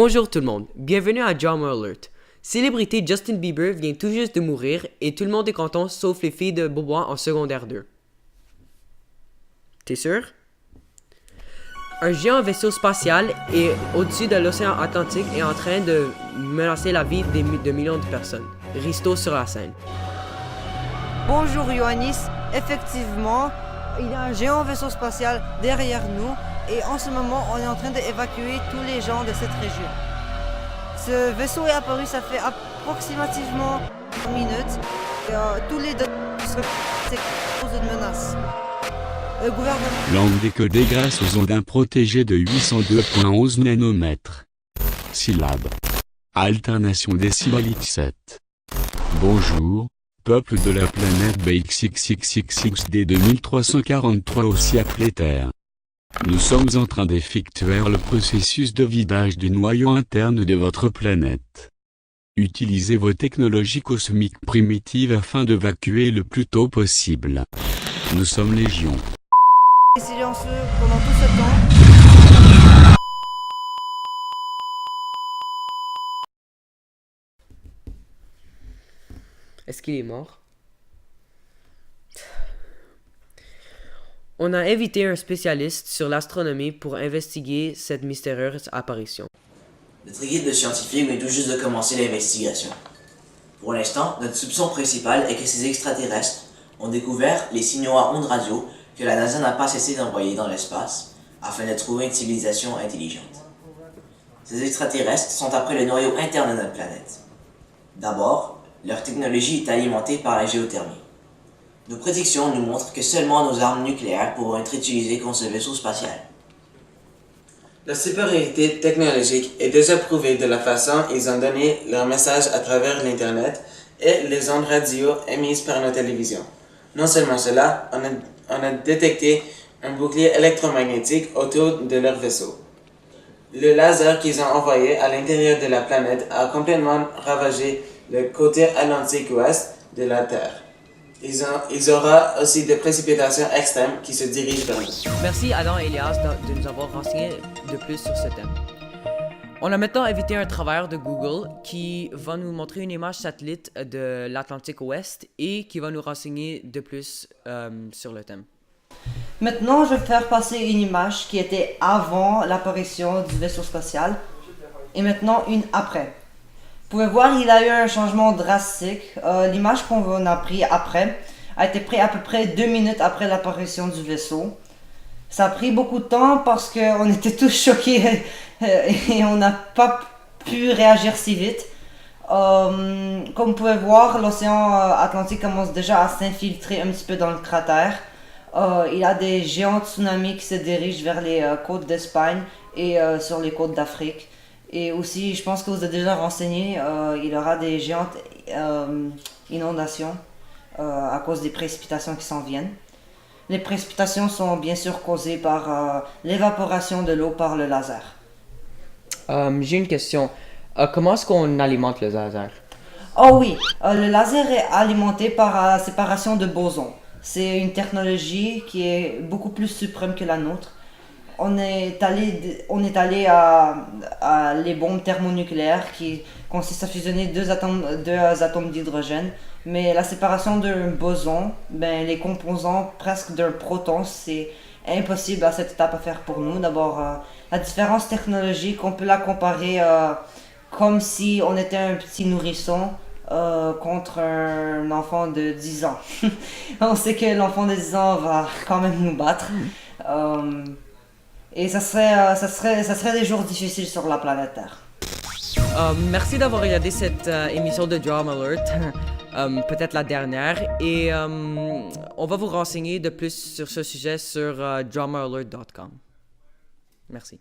Bonjour tout le monde, bienvenue à Drama Alert. Célébrité Justin Bieber vient tout juste de mourir et tout le monde est content sauf les filles de Beaubois en secondaire 2. T'es sûr? Un géant vaisseau spatial est au-dessus de l'océan Atlantique et en train de menacer la vie de millions de personnes. Risto sur la scène. Bonjour Ioannis, effectivement, il y a un géant vaisseau spatial derrière nous et en ce moment on est en train d'évacuer tous les gens de cette région. Ce vaisseau est apparu, ça fait approximativement 1 minute. Tous les deux c'est cause de menace. Le gouvernement... Langue décodée grâce aux ondes protégées de 802.11 nanomètres. Syllabes. Alternation décibelique 7. Bonjour, peuple de la planète BXXXXXD 2343 aussi appelée Terre. Nous sommes en train d'effectuer le processus de vidage du noyau interne de votre planète. Utilisez vos technologies cosmiques primitives afin d'évacuer le plus tôt possible. Nous sommes légion. Silencieux pendant tout ce temps. Est-ce qu'il est mort? On a invité un spécialiste sur l'astronomie pour investiguer cette mystérieuse apparition. Notre équipe de scientifiques vient tout juste de commencer l'investigation. Pour l'instant, notre soupçon principal est que ces extraterrestres ont découvert les signaux à ondes radio que la NASA n'a pas cessé d'envoyer dans l'espace afin de trouver une civilisation intelligente. Ces extraterrestres sont après le noyau interne de notre planète. D'abord, leur technologie est alimentée par la géothermie. Nos prédictions nous montrent que seulement nos armes nucléaires pourront être utilisées contre ce vaisseau spatial. La supériorité technologique est déjà prouvée de la façon ils ont donné leur message à travers l'Internet et les ondes radio émises par nos télévisions. Non seulement cela, on a détecté un bouclier électromagnétique autour de leur vaisseau. Le laser qu'ils ont envoyé à l'intérieur de la planète a complètement ravagé le côté atlantique ouest de la Terre. Ils auront aussi des précipitations extrêmes qui se dirigent vers nous. Merci Adam et Elias de nous avoir renseigné de plus sur ce thème. On a maintenant invité un travailleur de Google qui va nous montrer une image satellite de l'Atlantique Ouest et qui va nous renseigner de plus sur le thème. Maintenant, je vais faire passer une image qui était avant l'apparition du vaisseau spatial et maintenant une après. Vous pouvez voir, il a eu un changement drastique. L'image qu'on a prise après a été prise à peu près 2 minutes après l'apparition du vaisseau. Ça a pris beaucoup de temps parce qu'on était tous choqués et on n'a pas pu réagir si vite. Comme vous pouvez voir, l'océan Atlantique commence déjà à s'infiltrer un petit peu dans le cratère. Il y a des géants tsunamis qui se dirigent vers les côtes d'Espagne et sur les côtes d'Afrique. Et aussi, je pense que vous êtes déjà renseigné, il y aura des géantes inondations à cause des précipitations qui s'en viennent. Les précipitations sont bien sûr causées par l'évaporation de l'eau par le laser. J'ai une question. Comment est-ce qu'on alimente le laser? Oh oui, le laser est alimenté par la séparation de bosons. C'est une technologie qui est beaucoup plus suprême que la nôtre. On est allé à les bombes thermonucléaires qui consistent à fusionner deux atomes d'hydrogène. Mais la séparation d'un boson, les composants presque d'un proton, c'est impossible à cette étape à faire pour nous. D'abord, la différence technologique, on peut la comparer comme si on était un petit nourrisson contre un enfant de 10 ans. On sait que l'enfant de 10 ans va quand même nous battre. Et ça serait des jours difficiles sur la planète Terre. Merci d'avoir regardé cette émission de Drama Alert, peut-être la dernière, et on va vous renseigner de plus sur ce sujet sur dramaalert.com. Merci.